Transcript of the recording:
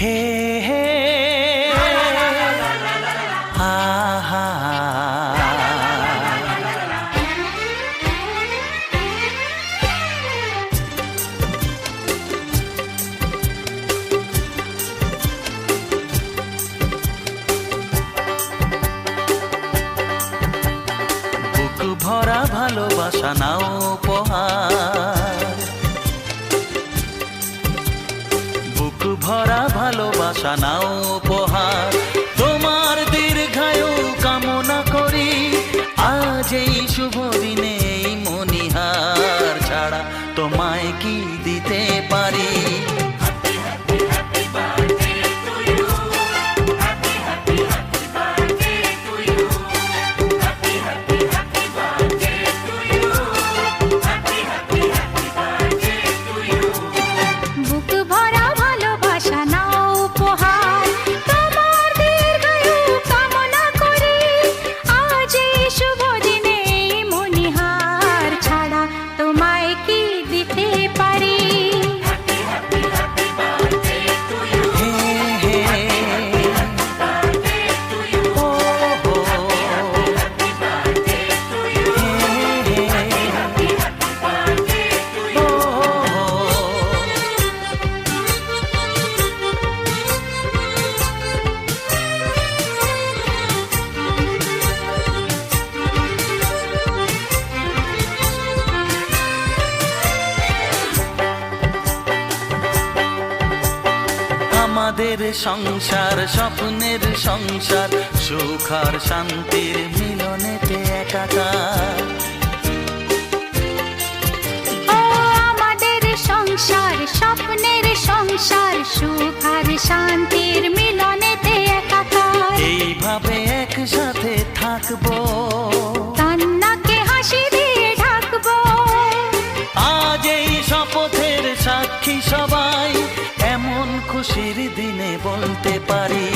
হে হে হা হা বুক ভরা ভালোবাসা নাও উপহার, বুক ভরা ভালোবাসা নাও উপহার। তোমার দীর্ঘায়ু কামনা করি আজ এই শুভ দিনে এই মনিহার ছাড়া তোমায় কি দিতে পারি। আমাদের সংসার স্বপ্নের সংসার, সুখ আর শান্তির মিলনেতে একাকার। আমাদের সংসার স্বপ্নের সংসার, সুখ আর শান্তির মিলনেতে একাকার। এইভাবে একসাথে থাকবো, কান্নাকে হাসি দিয়ে ঢাকবো। আজ এই শপথের সাক্ষী সবাই, এমন খুশির দিনে বলতে পারি।